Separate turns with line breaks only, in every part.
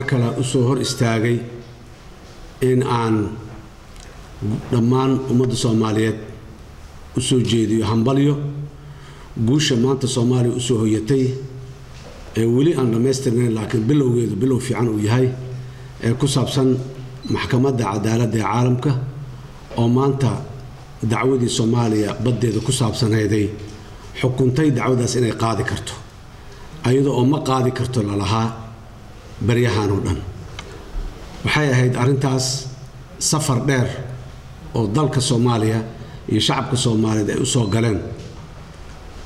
kale u soo hor istaagay in aan dhammaan ummadda Soomaaliyeed u soo jeediyo hambalyo guusha maanta Soomaaliya u soo hoyatay ee wali aan dhameystirnayn laakiin bilowgeedu bilow fiican uu yahay ee ku saabsan maxkamadda cadaaladda ee caalamka oo maanta dacwadii Soomaaliya badeeda ku saabsanayday xukuntay dacwadaas inay qaadi karto ayadoo oo ma qaadi karto lalaha baryahan oo dhan waxay ahayd arintaas safar dheer oo dalka Soomaaliya iyo shacabka Soomaaliyeed ay u soo galeen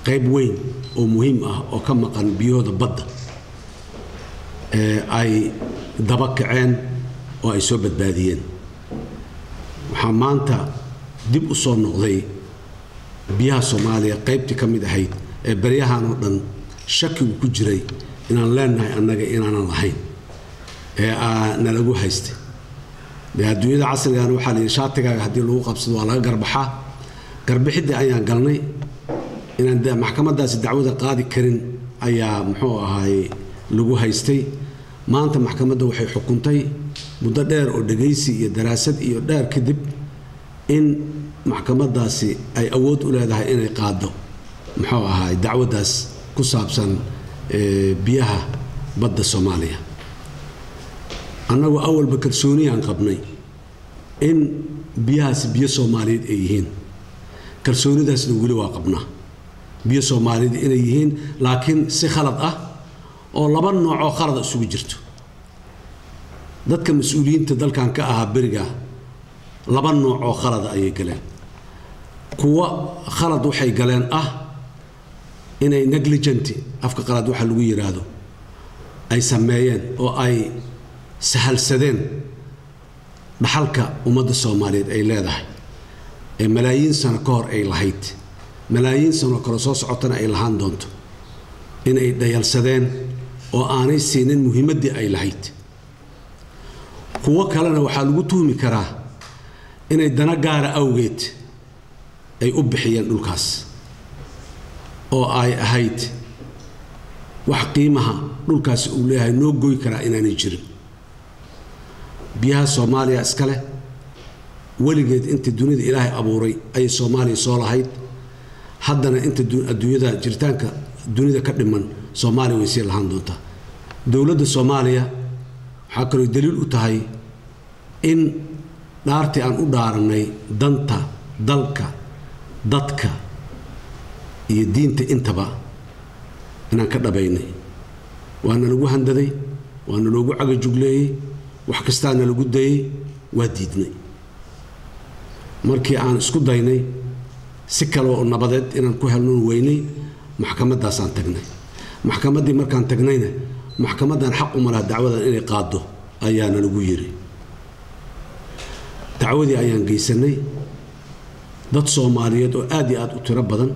qayb weyn oo muhiim ah oo ka maqan biyooda badda ay daba kaceen oo ay soo badbaadiyeen waxa maanta dib u soo noqday biyaha Soomaaliya qaybtii ka mid ahayd ee baryahan oo dhan shaki ku jiray inaan leenahay annaga inaanan lahayn ee aan lagu haystay adduunyada casriga ah waxa la shaatiga hadii lagu qabsado waa laga garbaxaa garbixidda ayaan galnay inaan maxkamadaas dacwada qaadi karin ayaa muxuu ahaay lagu haystay maanta maxkamadda waxay xukuntay muddo dheer oo dhageysi iyo daraasad iyo dheer kadib in maxkamadaasi ay awood u leedahay inay qaado muxuu ahaay dacwadaas ku saabsan biyaha badda Soomaaliya annagu awalba kalsooniyaan qabnay in biyahaas biyo Soomaaliyeed ay yihiin kalsoonidaasna wali waa qabnaa biyo Soomaaliyeed inay yihiin laakiin si khalad ah oo laba nooc oo khalad isugu jirto dadka mas'uuliyiinta dalkan ka ahaa bariga laba nooc oo khalad ay galeen kuwa khalad waxay galeen ah inay negligent afka qalad waxa lagu yiraahdo ay sameeyeen oo ay sahalsadeen dhaxalka ummadda Soomaaliyeed ay leedahay ee malaayiin sano ka hor ay lahayd malaayiin sano kala soo socotana ay lahaan doonto in ay dhayalsadeen oo aanay siinin muhiimadii ay lahayd kuwa kalena waxa lagu tuhmi karaa inay dana gaar awgeed ay u bixiyeen dhulkaas oo ay ahayd wax qiimaha dhulkaas uu leeyahay noo gooy karaa inaanay jirin biyaha Soomaaliya iskale waligeed inta dunida Ilaahay abuuray ay Soomaaliya soo lahayd haddana inta adduunyada jiritaanka dunida ka dhiman Soomaaliya way sii lahaan doontaa dawladda Soomaaliya waxa kale daliil u tahay in dhaartii aan u dhaaranay danta dalka dadka iyo diinta intaba inaan ka dhabaynay waana lagu handaday waana loogu cagajugleeyay wax kastaana lagu dayay waa diidnay markii aan isku daynay si kale oo nabadeed inaan ku helno weynay maxkamadaas aan tagnay maxkamadii markaan tagnayna maxkamadan xaq u malaha dacwadan inay qaado ayaana lagu yiri dacwadii ayaan geysanay dad Soomaaliyeed oo aad iyo aad u tiro badan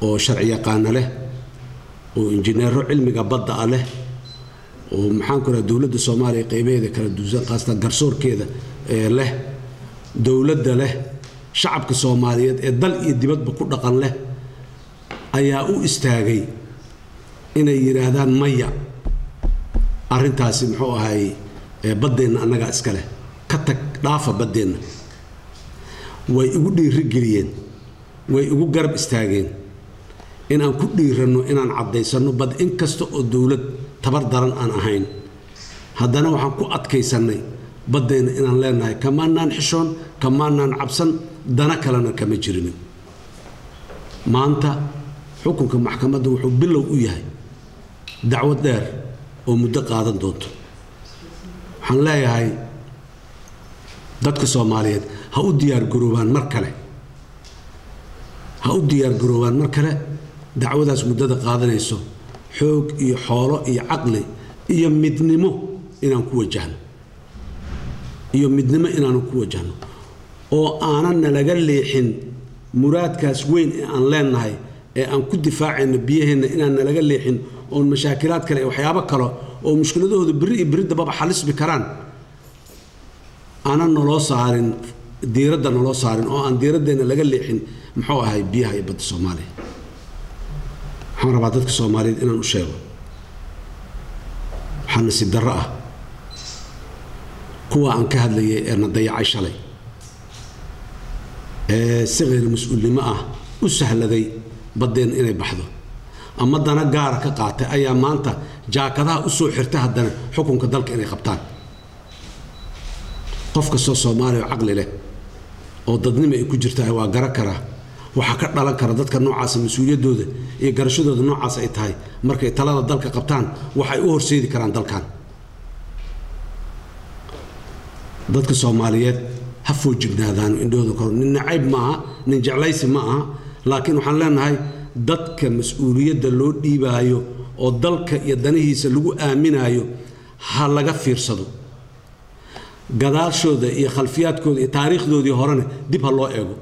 oo sharci yaqaan leh oo injineero cilmiga badda leh oo maxaan ku raad dawladda Soomaaliya qaybeeda kala duwan qaasatan garsoorkeeda leh dawladda leh shacabka Soomaaliyeed ee dal iyo dibadba ku dhaqan leh ayaa u istaagay inay yiraahdaan maya arintaasi muxuu ahay badeena anaga iska leh ka tag dhaafa badeena way ugu dhiirigeliyeen way ugu garab istaageen in aan ku dhiirano inaan cadeysano bad in kasta oo dawlad tabar daran aan ahayn haddana waxaan ku adkaysanay badeena inaan leenahay kamaanaan xishoon kamaanaan cabsan dana kalena kama jirin maanta xukunka maxkamadda wuxuu bilow u yahay dacwad dheer oo muddo qaadan doonto waxaan leeyahay dadka Soomaaliyeed ha u diyaar garoobaan mar kale dacwadaas muddada qaadanayso xoog iyo xoolo iyo aqli iyo midnimo inaan ku wajahno oo aanan laga leexin muraadkaas weyn ee aan leenahay ee aan ku difaacayno biyaheena inaan laga leexin oo mashaakilaad kale waxyaabo kale oo mushkiladooda biri dababa xalisbi karaan aanan naloo saarin diiradda naloo saarin oo aan diiraddeena laga leexin muxuu ahay biyaha iyo badda Soomaaliya waxaan rabaa dadka Soomaaliyeed inaan u sheego waxaan nasiib darro ah kuwa aan ka hadlayay ee na dayacay shalay si غير مسؤولnimo ah u sahladay badeen inay baxdo ama dana gaar ka qaatay ayaa maanta jaakadaha u soo xirtay haddana xukunka dalka inay qabtaan qofka Soomaaliya aqli leh oo dadnimo ay ku jirtaa waa gara kara waxa ka dhalan kara dadka noocaas mas'uuliyadooda iyo garashadooda noocaas ay tahay markay talada dalka qabtaan waxay u horseedi karaan dalkan dadka Soomaaliyeed ha foojignaadaan indhooda kor nin nacayb maaha nin jeclaysi maaha laakiin waxaan leenahay dadka mas'uuliyadda loo dhiibaayo oo dalka iyo danihiisa lagu aaminayo ha laga fiirsado gadaashooda iyo khalfiyaadkooda iyo taariikhdoodii horena dib ha loo eego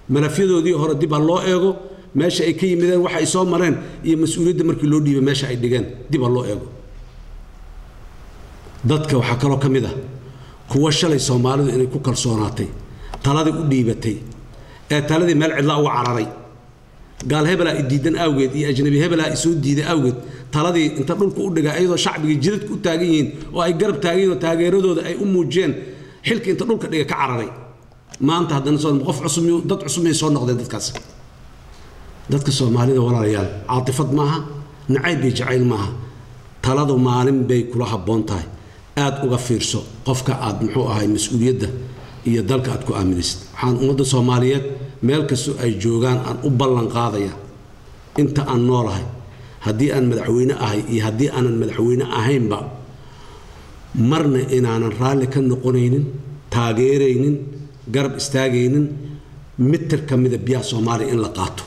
malafyadoodii hore dib ha loo eego meesha ay ka yimideen waxa ay soo mareen iyo mas'uuliyadda markii loo dhiibay meesha ay dhigeen dib ha loo eego dadka waxa kale oo kamid ah kuwa shalay Soomaalidu inay ku kalsoonaatay taladii u dhiibatay ee taladii meel cidla uga cararay قال هبلا إديدن أوجد أجنبي هبلا يسود ديد أوجد تلاذي أنت نقول كودك أيضا شعب جديد كتاجين وأي قرب تاجين وتاجرده أي جين حلك أنت نقول كده كعرري ما أنت هذا نصور مقف عصمي ضد عصمي صار نقد ضد كاس ضد كاس مالي ولا ريال عاطفة معها نعيب يجعل معها تلاذو معلم بي كلها بونتاي أد وغفير سو قفك أد محوها هاي مسؤولية ده يدلك أدكو أمنست حان أمد الصوماليات meelkasto ay joogaan aan u ballan qaadaya inta aan noolahay hadii aan madaxweyne ahay iyo hadii aanan madaxweyne ahaynba marna inaanan raali ka noqonaynin taageeraynin garab istaagaynin mitir kamida biyaha Soomaaliya in la qaato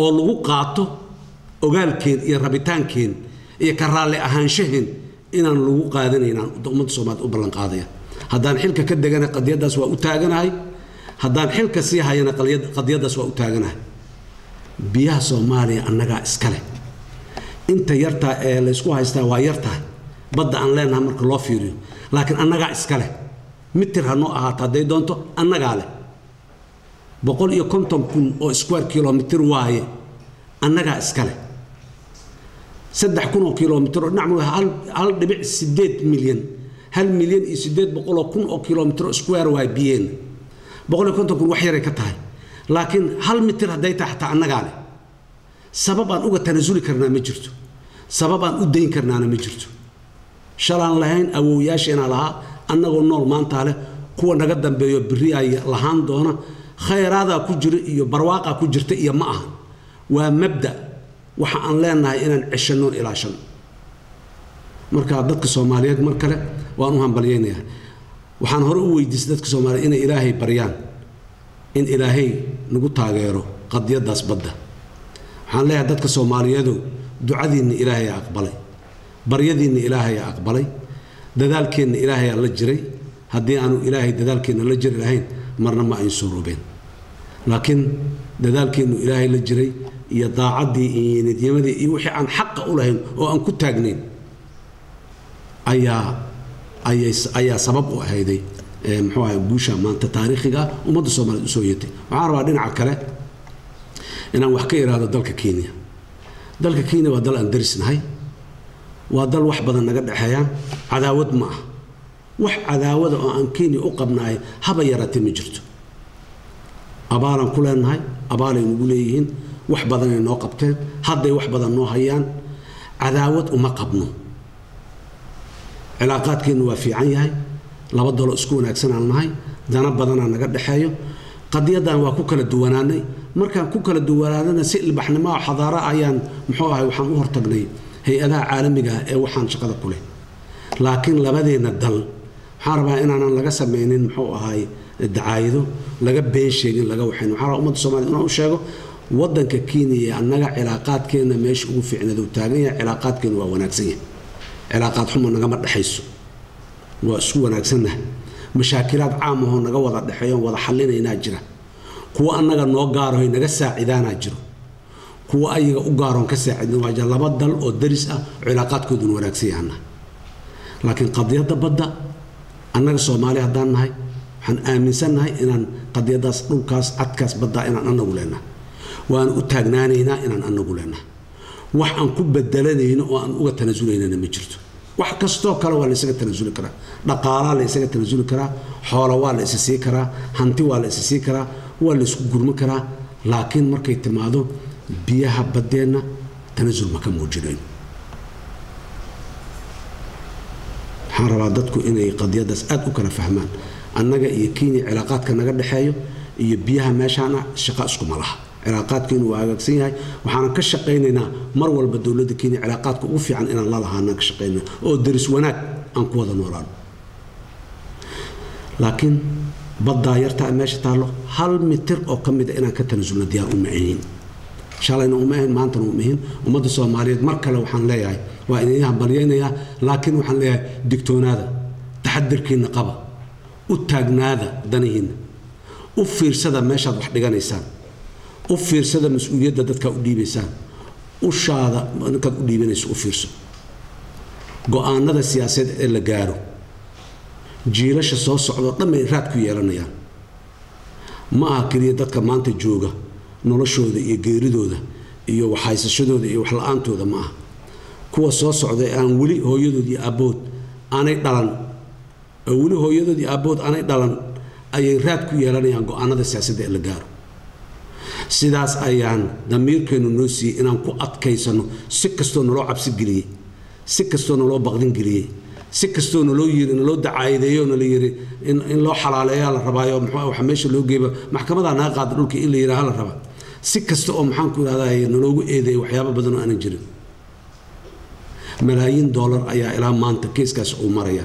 oo lagu qaato ogaalkeen iyo rabitaankeen iyo ka raali ahaanshaheen inaan lagu qaadanaynaan ummadda Soomaaliyeed u ballan qaadaya haddaan xilka ka degana qadiyadaas waa u taaganahay haddaan xilka sii hayana qadiyadaas waa u taaganahay biyaha Soomaaliya annaga iskale inta yarta ee la isku haystaa waa yartahay badda aan leenahay marka loo fiiriyo laakiin annaga iskale mitir hano ahaata haday doonto annaga leh 150,000 oo square kilometer waaye annaga iskale 3,000 kilometer oo nacmu 1.8 milyan 1 milyan iyo 800,000 oo kilometer square waa biyeen 150,000 wax yar ay ka tahay laakiin 1 mitir haday tahay xataa annaga leh sabab aan uga tanasuli karnaa ma jirto sabab aan u deyn karnaana ma jirto shalaan lahayn awooyaasheena lahaa annagoo nool maanta leh kuwa naga dambeeyo biri ay lahaan doona khayraada ku jira iyo barwaaqa ku jirta iyo ma aha waa mabda waxa aan leenahay inaan cishano ilaashan marka dadka Soomaaliyeed mar kale waan u hambalyeynaa waxaan hore u weydiisay dadka Soomaaliyeed in Ilaahay baryaan in Ilaahay nagu taageero qadiyadaas badda waxaan leeyahay dadka Soomaaliyeed ducadiina Ilaahay aqbalay baryadiina Ilaahay aqbalay dadaalkeena Ilaahay la jiray hadii aanu Ilaahay dadaalkeena la jiri lahayn marna ma ay suuroobeen laakiin dadaalkeenu Ilaahay la jiray iyo daacadii iyo niyadii iyo wixii aan xaq u lahayn oo aan ku taagnayn ayaa sabab u ahayday muxuu ahaa guusha maanta taariikhiga ummadda Soomaaliyeed u soo yeetay waxaan rabaa dhinaca kale inaan wax ka iraado dalka Kenya waa dal aan darisnahay waa dal wax badan naga dhaxeeyaan cadaawad ma aha wax cadaawada oo aan Kenya u qabnaay haba yaraatay ma jirto abaalan ku leenahay abaalay ugu leeyihiin wax badan ay noo qabteen hadday wax badan noo hayaan cadaawad uma qabno cilaaqaadkeenu waa fiican yahay laba dalo isku wanaagsan aan nahay dana badan aan naga dhaxeeyo qadiyadan waa ku kala duwanaanay markaan ku kala duwanaadana si ilbaxnimo xadaara ayaan muxuu ahay waxaan u hortagnay hay'adaha caalamiga ee waxaan shaqada ku leh laakiin labadeena dal waxaan rabaa inaanan laga sameeynin muxuu ahay dacaayado laga been sheegin laga waxaan waxa ummadda Soomaaliyeed inuu sheego wadanka Kenya annaga cilaaqaadkeena meesha ugu fiicnado taagan yahay cilaaqaadkeena waa wanaagsan yahay cilaaqaad xumo naga ma dhaxayso waa isku wanaagsanah mashaakilaad caam ah oo naga wada dhaxeeyo wada xallinayna jira kuwa annaga noo gaaro ay naga saacidaana jiro kuwa ayaga u gaaroon ka saacidna waa laba dal oo daris ah cilaaqaadkoodu wanaagsan yahay laakiin qadiyada badda annaga Soomaaliya hadaan nahay waxaan aaminsanahay inaan qadiyadaas dhulkaas adkaas badda inaan annagu leenahay waan u taagnaanaynaa inaan annagu leenahay wax aan ku bedelanayno oo aan uga tanasulayna ma jirto wax kastoo kale waa la isaga tanasuli karaa dhaqaalaha la isaga tanasuli karaa xoolo waa la isa sii karaa hanti waa la isa sii karaa waa la isku gurman karaa laakiin markay timaado biyaha badeena tanasul ma ka muujinayn waxaan rabaa dadku inay qadiyadaas aad u kala fahmaan annaga iyo Kenya cilaaqaadka naga dhaxeeyo iyo biyaha meeshaana shaqo isku malaha cilaaqaadku inuu hagaagsan yahay waxaan ka shaqeynaynaa mar walba dawladda Kenya cilaaqaadku ugu fiican inaan la lahaana ka shaqeynaa oo daris wanaag aan ku wada noolaan laakiin badda yarta meesha taalo 1 mitir oo kamid ah inaan ka tanasulno diyaar u maahin shalayna uma ahayn maantana uma ahayn ummadda Soomaaliyeed mar kale waxaan leeyahay waa inay hambalyeynaya laakiin waxaan leeyahay digtoonaada taxadirkiina qaba u taagnaada danihiina u fiirsada meeshaad wax dhiganaysaan u fiirsada mas'uuliyadda dadka u dhiibaysaan u shaada markaad u dhiibanayso u fiirso go'aanada siyaasadeed ee la gaaro jiilasha soo socdo dhamay raad ku yeelanayaan ma aha kaliya dadka maanta jooga noloshooda iyo geeridooda iyo waxaysashadooda iyo wax la'aantooda ma aha kuwa soo socda aan wali hooyadoodii aabood aanay dhalan wali hooyadoodii aabood aanay dhalan ayay raad ku yeelanayaan go'aanada siyaasadeed ee la gaaro sidaas ayaan damiirkeenu noo siiyay inaan ku adkaysano si kastoo naloo cabsi geliyay si kastoo naloo baqdin geliyay si kastoo naloo yiri naloo dacaayadeeyo nala yiri in loo xalaaleeyo la rabaayo waxa meesha loo geeyo maxkamada naga qaad dhulka in la yiraahdo la rabaa si kasta oo maxaan ku raadaay naloogu eedeey waxyaabo badan oo aan jirin malaayiin dollar ayaa ilaa maanta kiiskaas uu maraya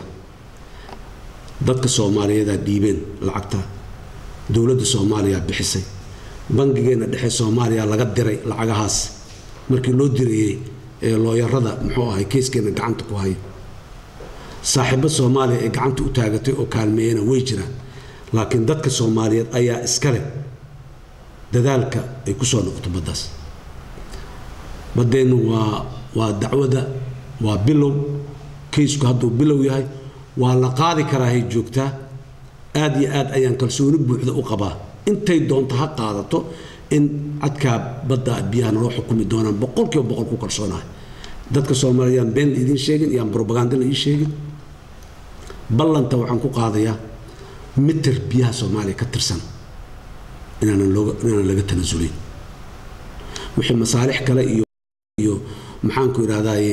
dadka Soomaaliyeed dhiibeen lacagta dawladda Soomaaliya bixisay bangigeena dhexe Soomaaliya laga diray lacagahaas markii loo diriyay ee looyarada muxuu ahay kiiskeena gacanta ku hay saaxiibada Soomaaliya ee gacanta u taagatay oo kaalmeeyana way jiraan laakiin dadka Soomaaliyeed ayaa iskale dadaalka ay ku soo noqoto baddaas badeenu waa dacwada waa bilow kiisku hadduu bilow yahay waa la qaadi karaa hay joogtaa aad iyo aad ayaan kalsooni buuxda u qabaa intay doonto ha qaadato in cadka badda biyaha loo xukumi doonaan 100% ku kalsoonahay dadka Soomaaliyeed been idin sheegin iyo propaganda la ii sheegin ballanta waxaan ku qaadayaa mitir biyaha Soomaaliya ka tirsan inaan laga tanasulin wixii masaalix kale iyo maxaan ku iraahday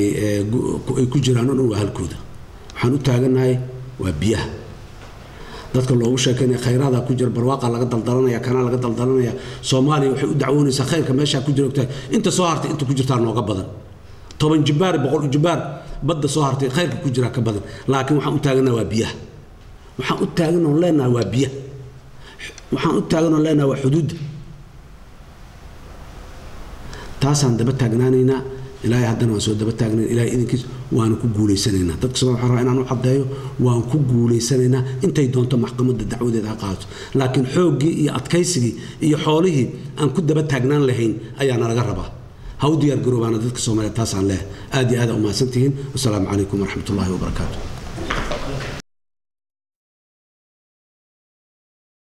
ay ku jiraan oo waa halkooda waxaan u taaganahay waa biyaha dadka loogu sheekeynay khayraadka ku jira barwaaqa laga daldalanaya kana laga daldalanaya Soomaaliya waxay u dacwoonaysaa khayrka meesha ku jirta inta soo hartay inta ku jirta nooga badan 10 jibaar 100 jibaar badda soo hartay khayrka ku jira ka badan laakiin waxaan u taaganahay waa biyaha waxaan u taaganahay leenahay waa biyaha waxaan u taaganahay leenahay waa xuduud taasaan daba taagnaanayna ilaahay haddana waan soo daba taagnayn ilaahay idinkiis waan ku guuleysanaynaa dadka Soomaaliya waxaan inaan u cadeeyo waan ku guuleysanaynaa intay doonto maxkamadda dacwadeeda ha qaato laakiin xoogii iyo adkaysigii iyo xoolihii aan ku daba taagnaan lahayn ayaa naga rabaa ha u diyaar garoobana dadka Soomaaliyeed taasaan leeyahay aad iyo aad u mahadsantihiin wassalaamu calaykum waraxmatullaahi wabarakaatuh